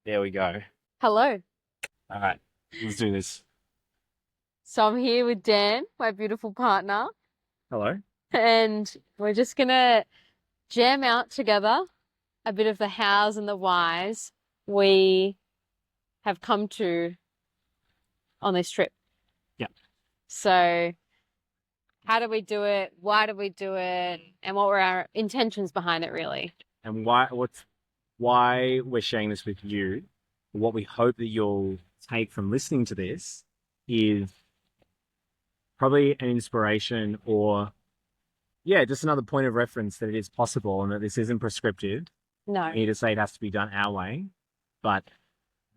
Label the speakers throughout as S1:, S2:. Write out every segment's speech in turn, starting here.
S1: There we go.
S2: Hello.
S1: All right, let's do this.
S2: So I'm here with Dan, my beautiful partner,
S1: Hello.
S2: and we're just gonna jam out together a bit of the hows and the whys we have come to on this trip.
S1: Yeah.
S2: So how do we do it? Why do we do it? And what were our intentions behind it, really?
S1: And why we're sharing this with you, what we hope that you'll take from listening to this is probably an inspiration or, yeah, just another point of reference that it is possible and that this isn't prescriptive.
S2: No.
S1: We need to say it has to be done our way, but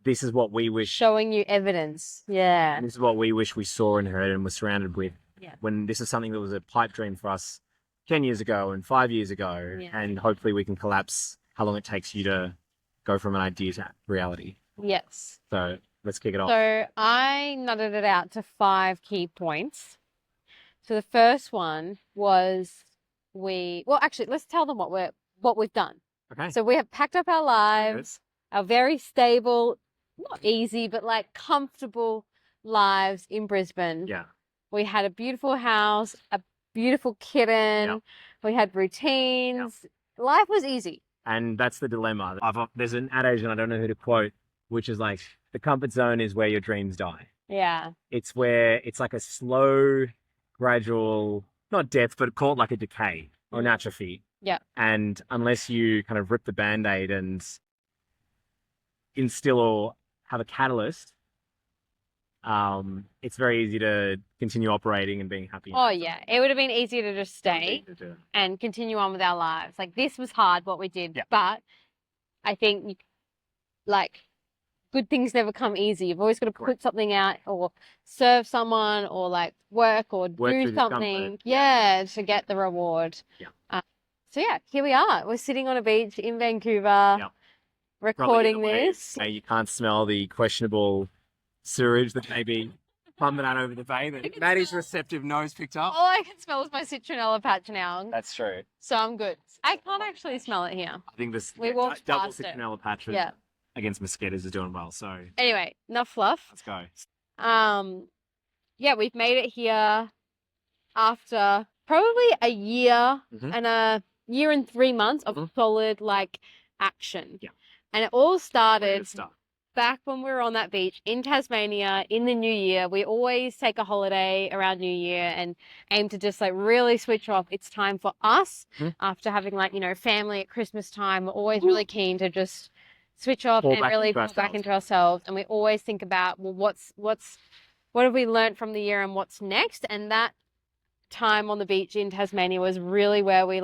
S1: this is what we wish.
S2: Showing you evidence. Yeah.
S1: And this is what we wish we saw and heard and were surrounded with.
S2: Yeah.
S1: When this is something that was a pipe dream for us 10 years ago and 5 years ago,
S2: Yeah.
S1: and hopefully we can collapse how long it takes you to go from an idea to reality.
S2: Yes.
S1: So let's kick it off.
S2: So I nutted it out to 5 key points. So the first one was actually, let's tell them what we've done.
S1: Okay.
S2: So we have packed up our lives, our very stable, not easy, but like comfortable lives in Brisbane.
S1: Yeah.
S2: We had a beautiful house, a beautiful kitten.
S1: Yep.
S2: We had routines. Life was easy.
S1: And that's the dilemma. There's an adage, and I don't know who to quote, which is like, the comfort zone is where your dreams die.
S2: Yeah.
S1: It's where it's like a slow, gradual, not death, but call it like a decay or an atrophy.
S2: Yeah.
S1: And unless you kind of rip the Band-Aid and instill or have a catalyst, it's very easy to continue operating and being happy.
S2: Oh, yeah. It would have been easier to just stay and continue on with our lives. Like, this was hard, what we did.
S1: Yeah.
S2: But I think, good things never come easy. You've always got to put something out or serve someone or, work or do something. Yeah, to get the reward.
S1: Yeah.
S2: So, here we are. We're sitting on a beach in Vancouver recording this.
S1: You can't smell the questionable sewage that may be pumping out over the bay that Maddie's receptive nose picked up.
S2: All I can smell is my citronella patch now.
S1: That's true.
S2: So I'm good. I can't actually smell it here.
S1: I think this
S2: walked
S1: double
S2: past it.
S1: citronella patch against mosquitoes is doing well. So
S2: anyway, enough fluff.
S1: let's go.
S2: We've made it here after probably a year and a year and 3 months of solid action.
S1: Yeah.
S2: And it all started
S1: Stuff.
S2: back when we were on that beach in Tasmania in the new year. We always take a holiday around New Year and aim to just really switch off. It's time for us after having family at Christmas time. We're always really keen to just switch off and really pull back into ourselves. And we always think about, well, what have we learned from the year and what's next? And that time on the beach in Tasmania was really where we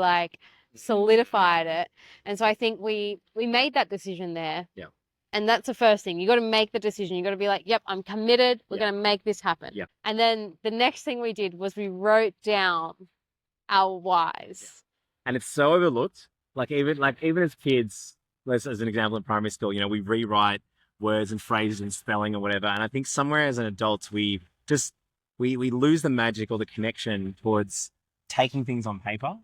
S2: solidified it. And so I think we made that decision there.
S1: Yeah.
S2: And that's the first thing. You got to make the decision. You got to be yep, I'm committed. We're going to make this happen.
S1: Yep.
S2: And then the next thing we did was we wrote down our whys.
S1: Yeah. And it's so overlooked. Even as kids, as an example in primary school, we rewrite words and phrases and spelling or whatever. And I think somewhere as an adult, we lose the magic or the connection towards taking things on paper.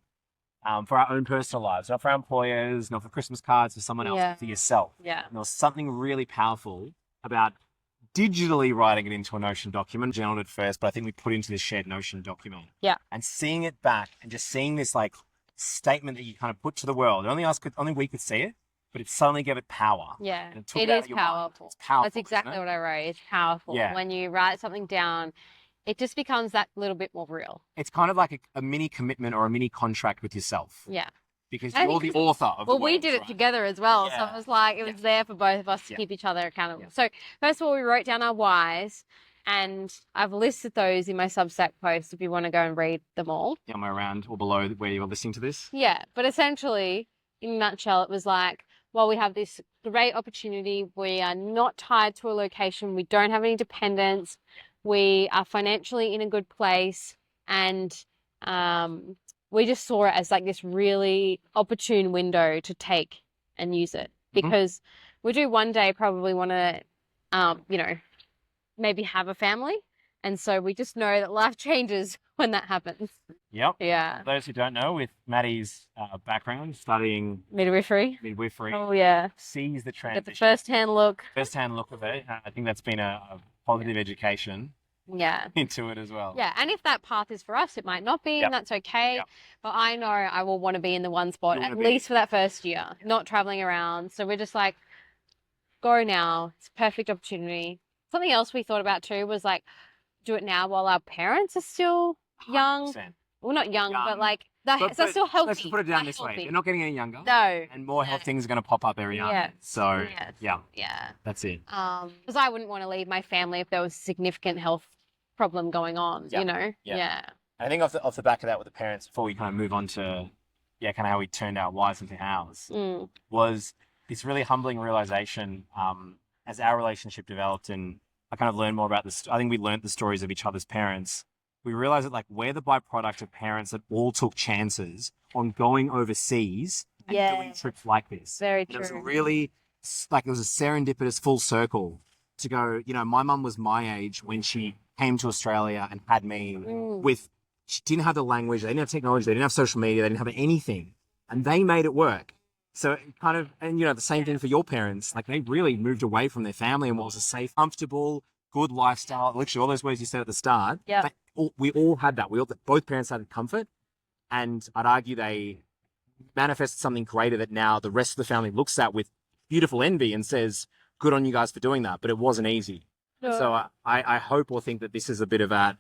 S1: For our own personal lives, not for our employers, not for Christmas cards, for someone else, but for yourself.
S2: Yeah.
S1: And there was something really powerful about digitally writing it into a Notion document. Journaled it first, but I think we put into this shared Notion document.
S2: Yeah.
S1: And seeing it back and just seeing this statement that you kind of put to the world. Only we could see it, but it suddenly gave it power.
S2: Yeah.
S1: And it
S2: is powerful.
S1: It's powerful.
S2: That's exactly what I wrote. It's powerful.
S1: Yeah.
S2: When you write something down, it just becomes that little bit more real.
S1: It's kind of like a mini commitment or a mini contract with yourself.
S2: Yeah.
S1: Because you're the author of the words,
S2: we did it together as well.
S1: Yeah.
S2: So it was there for both of us to keep each other accountable. Yeah. So first of all, we wrote down our whys, and I've listed those in my Substack post if you want to go and read them all.
S1: Yeah, am I around or below where you are listening to this?
S2: Yeah. But essentially, in a nutshell, it was well, we have this great opportunity. We are not tied to a location. We don't have any dependents. We are financially in a good place, and we just saw it as this really opportune window to take and use it, because we do one day probably want to, maybe have a family. And so we just know that life changes when that happens.
S1: Yep.
S2: Yeah.
S1: For those who don't know, with Maddie's background, studying
S2: Midwifery.
S1: midwifery,
S2: Oh, yeah.
S1: sees the
S2: Get the
S1: transition.
S2: first-hand look.
S1: First-hand look of it. I think that's been a positive education
S2: Yeah.
S1: into it as well.
S2: Yeah, and if that path is for us, it might not be,
S1: Yep.
S2: and that's okay.
S1: Yep.
S2: But I know I will want to be in the one spot,
S1: You
S2: at
S1: wanna be-
S2: least for that first year, not traveling around. So we're just like, go now. It's a perfect opportunity. Something else we thought about too was like, do it now while our parents are still young.
S1: 100%.
S2: Well, not young, but
S1: Young.
S2: like, they're still healthy.
S1: Let's put it down
S2: They're
S1: this way.
S2: healthy.
S1: They're not getting any younger.
S2: No.
S1: And more health
S2: Yeah.
S1: things are going to pop up every now and then. So,
S2: Yes.
S1: yeah,
S2: Yeah.
S1: that's it.
S2: Because I wouldn't want to leave my family if there was significant health problem going on,
S1: Yeah.
S2: you know?
S1: Yeah. I think off the back of that with the parents, before we kind of move on to, kind of how we turned our wives into ours, was this really humbling realization as our relationship developed and I kind of learned more about this. I think we learned the stories of each other's parents. We realized that like we're the byproduct of parents that all took chances on going overseas and doing trips like this.
S2: Very
S1: And
S2: true.
S1: it was a really, like, it was a serendipitous full circle to go, my mum was my age when she came to Australia and had me she didn't have the language, they didn't have technology, they didn't have social media, they didn't have anything. And they made it work. So it kind of, and the same thing for your parents, like they really moved away from their family and what was a safe, comfortable, good lifestyle. Literally all those words you said at the start.
S2: Yeah.
S1: We all had that. Both parents had comfort. And I'd argue they manifested something greater that now the rest of the family looks at with beautiful envy and says, good on you guys for doing that. But it wasn't easy.
S2: No.
S1: So I hope or think that this is a bit of a,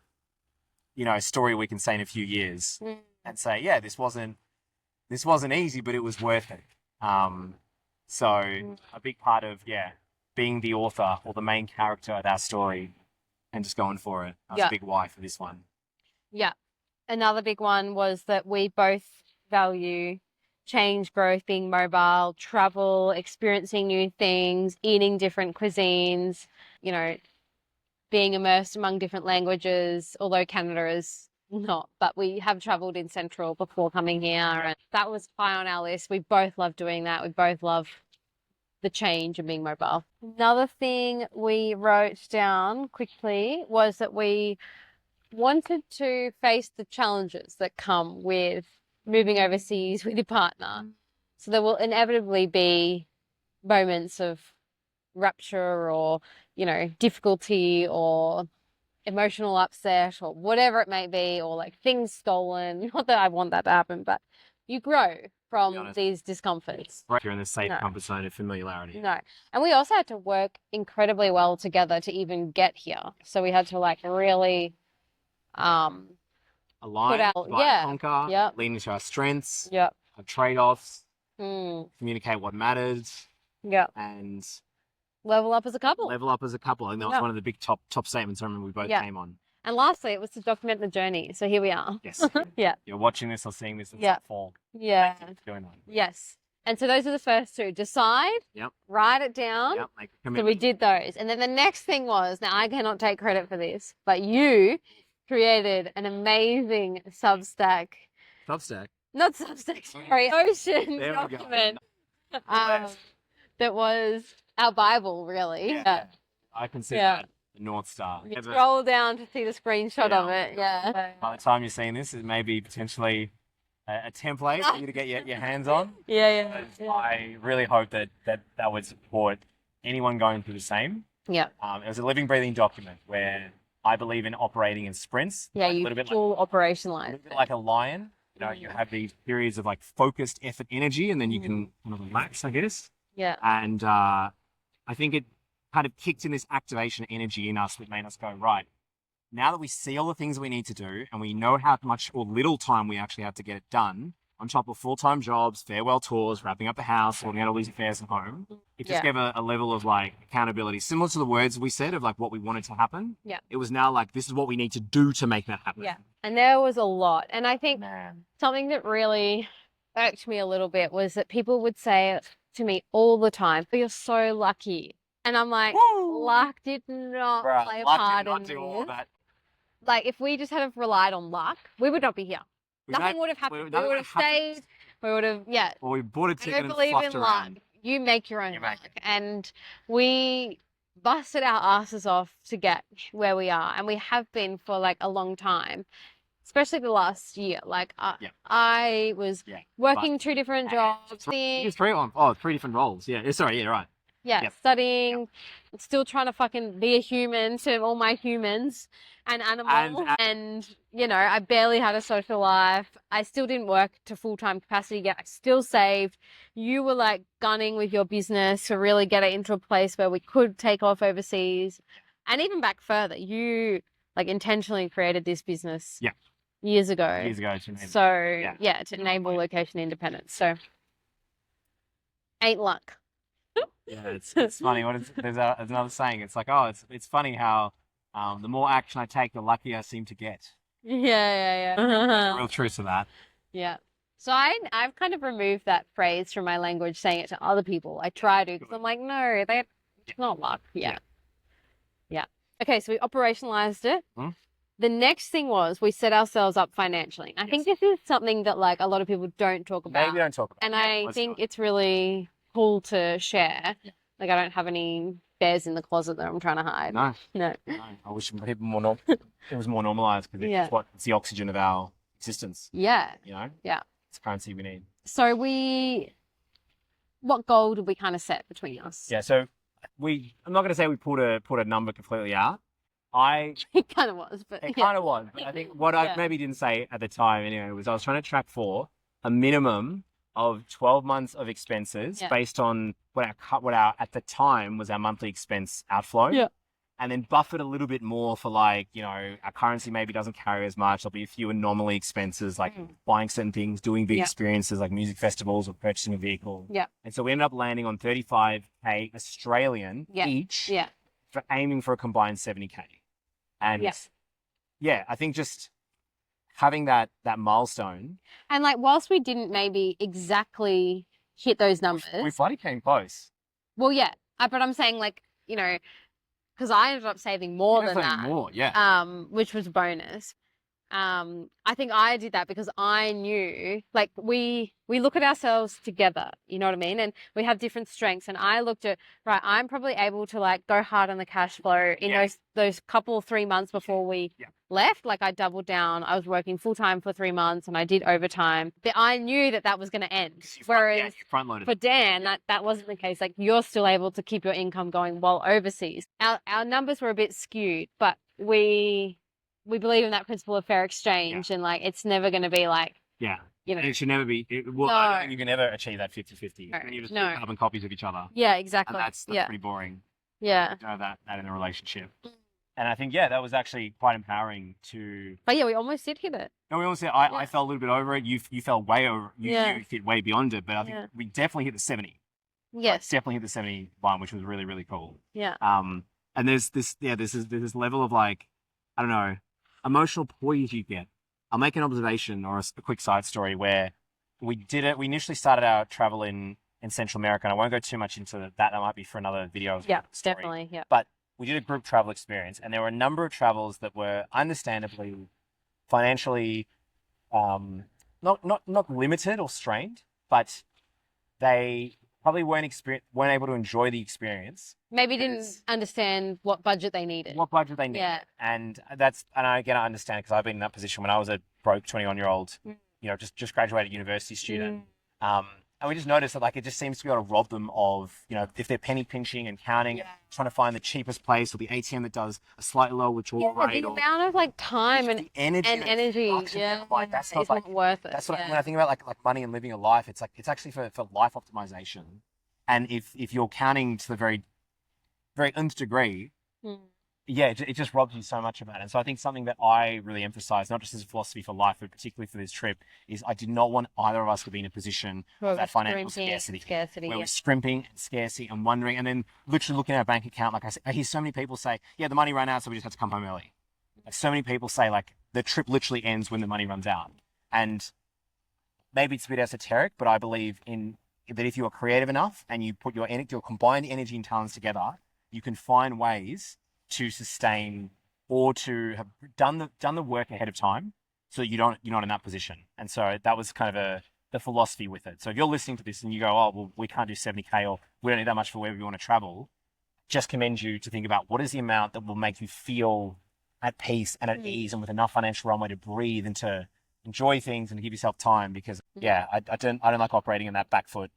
S1: a story we can say in a few years and say, yeah, this wasn't easy, but it was worth it. So a big part of, being the author or the main character of our story and just going for it. That's a big why for this one.
S2: Yeah. Another big one was that we both value change, growth, being mobile, travel, experiencing new things, eating different cuisines, being immersed among different languages, although Canada is not, but we have traveled in Central before coming here, and that was high on our list. We both love doing that. We both love the change and being mobile. Another thing we wrote down quickly was that we wanted to face the challenges that come with moving overseas with your partner. So there will inevitably be moments of rupture or, difficulty or emotional upset or whatever it may be, or like things stolen. Not that I want that to happen, but you grow from these discomforts.
S1: Right, you're in the safe comfort zone of familiarity.
S2: No. And we also had to work incredibly well together to even get here. So we had to like really
S1: align, conquer, lean into our strengths, our trade-offs, communicate what matters, and
S2: level up as a couple.
S1: I think that was one of the big top statements I remember we both came on.
S2: And lastly, it was to document the journey. So here we are.
S1: Yes.
S2: Yeah.
S1: You're watching this or seeing this in some form.
S2: Yeah.
S1: What's going on.
S2: Yes. And so those are the first two. Decide.
S1: Yep.
S2: Write it down.
S1: Yep. Make a
S2: So
S1: commitment.
S2: we did those. And then the next thing was, now I cannot take credit for this, but you created an amazing Substack.
S1: Substack?
S2: Not Substack, sorry. Ocean
S1: There we go.
S2: document. That was our Bible, really.
S1: Yeah. I consider that the North Star.
S2: You scroll down to see the screenshot of it. Yeah.
S1: By the time you're seeing this, it may be potentially a template for you to get your hands on.
S2: Yeah.
S1: I really hope that would support anyone going through the same.
S2: Yeah.
S1: It was a living, breathing document where I believe in operating in sprints.
S2: Yeah,
S1: like,
S2: you full operationalize.
S1: A little bit like a lion. You have these periods of like focused effort energy and then you can kind of relax, I guess.
S2: Yeah.
S1: And I think it kind of kicked in this activation energy in us that made us go, right, now that we see all the things we need to do and we know how much or little time we actually have to get it done, on top of full-time jobs, farewell tours, wrapping up the house, sorting out all these affairs at home, it just gave a level of like accountability, similar to the words we said of like what we wanted to happen.
S2: Yeah.
S1: It was now like, this is what we need to do to make that happen.
S2: Yeah. And there was a lot. And I think something that really irked me a little bit was that people would say to me all the time, "You're so lucky." And I'm like, luck did not play a part in this. Like, if we just had relied on luck, we would not be here. Nothing would have happened. We would have stayed. We would have,
S1: Well, we bought a ticket and
S2: believe
S1: fluffed
S2: in
S1: around.
S2: luck. You make your own luck. And we busted our asses off to get where we are. And we have been for like a long time. especially the last year. Like
S1: Yeah.
S2: I was
S1: Yeah.
S2: working 2 different jobs,
S1: It's three different roles. Yeah. Sorry. Yeah. Right.
S2: yeah,
S1: Yep.
S2: studying, still trying to fucking be a human to all my humans and animals. And, you know, I barely had a social life. I still didn't work to full-time capacity yet. I still saved. You were like gunning with your business to really get it into a place where we could take off overseas. And even back further, you like intentionally created this business years ago.
S1: Years ago. To
S2: to enable location independence. So ain't luck.
S1: Yeah, it's funny. There's another saying. It's like, oh, it's funny how the more action I take, the luckier I seem to get.
S2: Yeah.
S1: There's a real truth to that.
S2: Yeah. So I've kind of removed that phrase from my language, saying it to other people. I try to, because I'm like, no, it's not luck. Yeah. Okay, so we operationalized it. The next thing was we set ourselves up financially. I think this is something that like a lot of people don't talk about.
S1: Maybe don't talk about.
S2: And I think it's really cool to share. Like I don't have any bears in the closet that I'm trying to hide. No.
S1: I wish people it was more normalized because it's the oxygen of our existence.
S2: Yeah.
S1: You know?
S2: Yeah.
S1: It's currency we need.
S2: So what goal did we kind of set between us?
S1: Yeah. So I'm not going to say we put a number completely out.
S2: It kind of was, but
S1: it kind of was. But I think what I maybe didn't say at the time anyway was I was trying to track for a minimum of 12 months of expenses based on what our at the time was our monthly expense outflow.
S2: Yeah.
S1: And then buff it a little bit more for like, you know, our currency maybe doesn't carry as much. There'll be a few anomaly expenses like buying certain things, doing big experiences like music festivals or purchasing a vehicle.
S2: Yeah.
S1: And so we ended up landing on 35K Australian each for aiming for a combined 70K. And I think just having that milestone.
S2: And like, whilst we didn't maybe exactly hit those numbers.
S1: We bloody came close.
S2: Well, yeah. But I'm saying like, you know, because I ended up saving more than that.
S1: More,
S2: which was a bonus. I think I did that because I knew, like, we look at ourselves together, you know what I mean? And we have different strengths. And I looked at, right, I'm probably able to like go hard on the cash flow in those couple 3 months before we left. Like I doubled down. I was working full time for 3 months and I did overtime. But I knew that was going to end. Whereas for Dan, that wasn't the case. Like you're still able to keep your income going while overseas. Our numbers were a bit skewed, but we believe in that principle of fair exchange and like it's never going to be like you know,
S1: it should never be I don't think you can never achieve that 50-50. You just carbon copies of each other.
S2: Yeah, exactly.
S1: And that's pretty boring.
S2: Yeah.
S1: To have that in a relationship. And I think that was actually quite empowering to.
S2: But yeah, we almost did hit it.
S1: No, we almost did. I fell a little bit over it. You fell way over. You hit way beyond it. But I think we definitely hit the 70.
S2: Yes.
S1: Definitely hit the 71, which was really, really cool.
S2: Yeah.
S1: And there's this level of like, I don't know, emotional poise you get. I'll make an observation or a quick side story where we did it. We initially started our travel in Central America, and I won't go too much into that. That might be for another video.
S2: Yeah, definitely. Yeah.
S1: But we did a group travel experience, and there were a number of travels that were understandably financially not limited or strained, but they probably weren't able to enjoy the experience.
S2: Maybe didn't understand what budget they needed.
S1: Yeah. And I understand because I've been in that position when I was a broke 21-year-old, you know, just graduated university student. And we just noticed that like it just seems to be able to rob them of, you know, if they're penny pinching and counting, trying to find the cheapest place or the ATM that does a slightly lower withdrawal rate.
S2: The amount of like time and energy,
S1: like that's not
S2: like worth it.
S1: That's what when I think about like money and living a life, it's like it's actually for life optimization. And if you're counting to the very very nth degree, it just robs you so much of that. And so I think something that I really emphasize, not just as a philosophy for life, but particularly for this trip, is I did not want either of us to be in a position of that financial scarcity where we're scrimping and scarcity and wondering, and then literally looking at our bank account. Like I hear so many people say, the money ran out, so we just had to come home early. Like so many people say, like the trip literally ends when the money runs out. And maybe it's a bit esoteric, but I believe that if you are creative enough and you put your combined energy and talents together, you can find ways to sustain or to have done the work ahead of time so that you're not in that position. And so that was kind of the philosophy with it. So if you're listening to this and you go, oh, well, we can't do 70K or we don't need that much for where we want to travel, just commend you to think about what is the amount that will make you feel at peace and at ease and with enough financial runway to breathe and to enjoy things and to give yourself time. Because I don't like operating in that back foot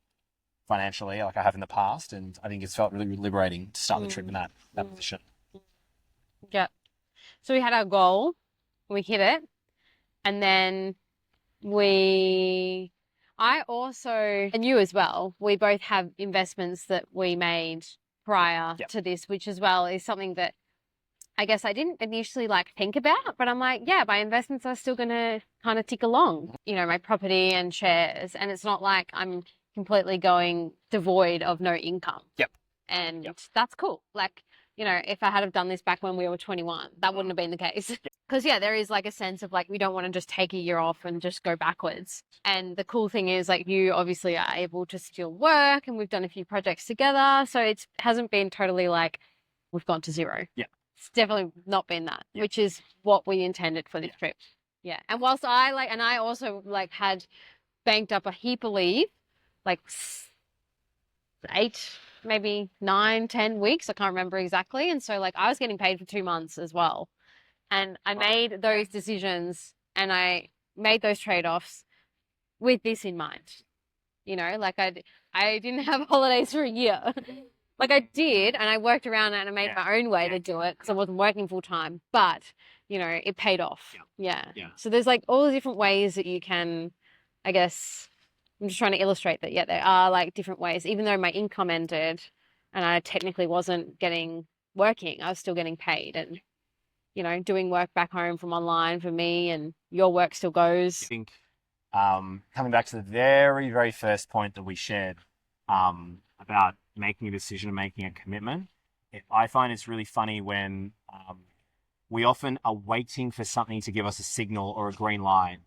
S1: financially like I have in the past, and I think it's felt really liberating to start the trip in that position.
S2: Yeah. So we had our goal, we hit it, and then I also, and you as well, we both have investments that we made prior to this, which as well is something that I guess I didn't initially like think about, but I'm like, yeah, my investments are still going to kind of tick along, you know, my property and shares. And it's not like I'm completely going devoid of no income. And that's cool. Like, you know, if I had have done this back when we were 21, that wouldn't have been the case. Because there is like a sense of like, we don't want to just take a year off and just go backwards. And the cool thing is like, you obviously are able to still work, and we've done a few projects together. So it hasn't been totally like we've gone to zero. It's definitely not been that, which is what we intended for this trip. Yeah. And whilst I also like had banked up a heap of leave, like 8, maybe 9, 10 weeks. I can't remember exactly. And so like I was getting paid for 2 months as well. And I made those decisions and I made those trade-offs with this in mind. You know, like I didn't have holidays for a year. Like I did, and I worked around it and I made my own way to do it because I wasn't working full time, but you know, it paid off. Yeah. So there's like all the different ways that you can, I guess, I'm just trying to illustrate that. Yeah, there are like different ways, even though my income ended and I technically wasn't working, I was still getting paid and, you know, doing work back home from online for me, and your work still goes.
S1: I think coming back to the very, very first point that we shared about making a decision and making a commitment, I find it's really funny when we often are waiting for something to give us a signal or a green light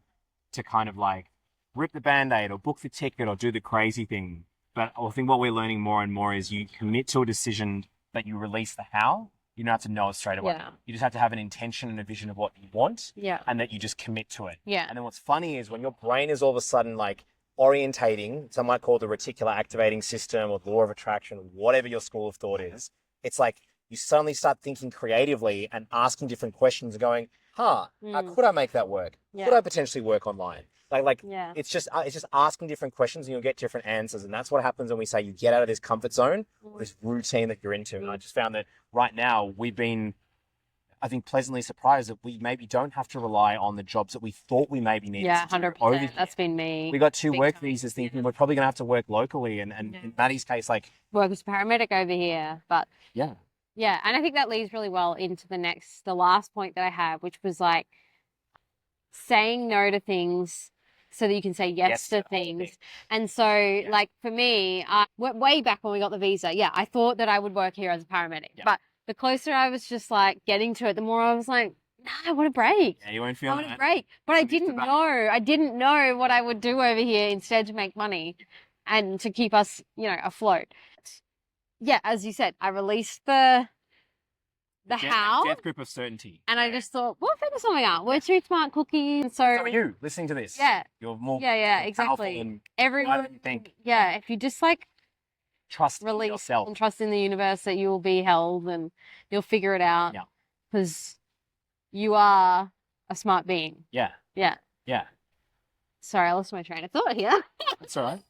S1: to kind of like rip the Band-Aid or book the ticket or do the crazy thing. But I think what we're learning more and more is you commit to a decision, but you release the how. You don't have to know it straight away. You just have to have an intention and a vision of what you want, and that you just commit to it. And then what's funny is when your brain is all of a sudden like orientating, some might call it the reticular activating system or the law of attraction, whatever your school of thought is, it's like you suddenly start thinking creatively and asking different questions and going, how could I make that work? Could I potentially work online? It's just asking different questions and you'll get different answers. And that's what happens when we say you get out of this comfort zone, or this routine that you're into. And I just found that right now we've been, I think, pleasantly surprised that we maybe don't have to rely on the jobs that we thought we maybe needed.
S2: 100%. That's been me.
S1: We got 2 work visas thinking we're probably going to have to work locally. And in Maddie's case, like...
S2: work as a paramedic over here. But yeah. And I think that leads really well into the last point that I have, which was like saying no to things so that you can say yes to things. And so like for me, way back when we got the visa, I thought that I would work here as a paramedic. But the closer I was just like getting to it, the more I was like, no, I want a break.
S1: You won't feel
S2: I want a break. But I didn't know what I would do over here instead to make money and to keep us, you know, afloat. Yeah, as you said, I released the how.
S1: Death grip of certainty.
S2: And I just thought, we'll figure something out. We're 2 smart cookies. So
S1: are you listening to this. You're more
S2: exactly.
S1: Than
S2: everyone
S1: you think.
S2: If you just like
S1: trust
S2: release
S1: yourself
S2: and trust in the universe that you will be held and you'll figure it out. Because you are a smart being. Yeah. Sorry, I lost my train of thought here.
S1: That's all right.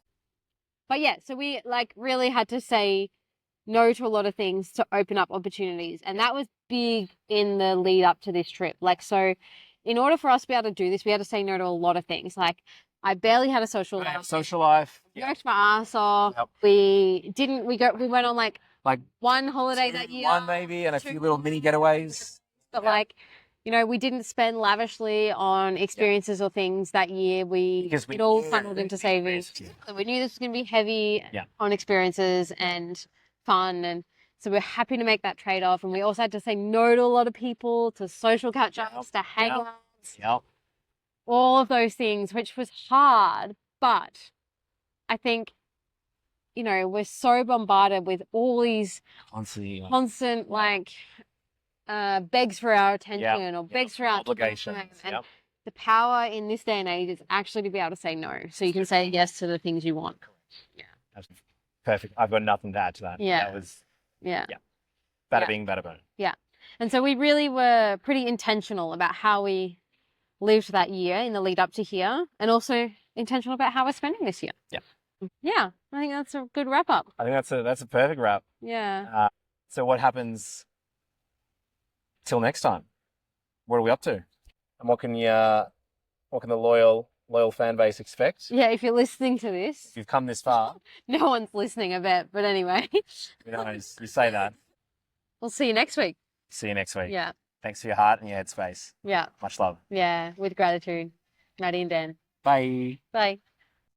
S2: But so we like really had to say no to a lot of things to open up opportunities. And that was big in the lead up to this trip. Like, so in order for us to be able to do this, we had to say no to a lot of things. Like I barely had a social life. Worked my ass off. We went on like one holiday that year.
S1: One maybe, and a few little mini getaways.
S2: But like, you know, we didn't spend lavishly on experiences or things that year. It all funneled into saving. We knew this was going to be heavy on experiences and fun, and so we're happy to make that trade-off. And we also had to say no to a lot of people, to social catch-ups, to hangouts, all of those things, which was hard. But I think, you know, we're so bombarded with all these constant like begs for our attention or begs for our
S1: obligations.
S2: And the power in this day and age is actually to be able to say no, so you can say yes to the things you want.
S1: That's perfect. I've got nothing to add to that. That was bada bing, bada boom.
S2: And so we really were pretty intentional about how we lived that year in the lead up to here, and also intentional about how we're spending this year.
S1: Yeah.
S2: Yeah, I think that's a good wrap up.
S1: I think that's a perfect wrap.
S2: Yeah.
S1: So what happens till next time? What are we up to? And what can the loyal fan base expect?
S2: Yeah, if you're listening to this,
S1: If you've come this far,
S2: no one's listening, I bet. But anyway,
S1: who knows? You say that.
S2: we'll see you next week.
S1: See you next week.
S2: Yeah.
S1: Thanks for your heart and your headspace.
S2: Yeah.
S1: Much love.
S2: Yeah. With gratitude. Maddie and Dan.
S1: Bye.
S2: Bye.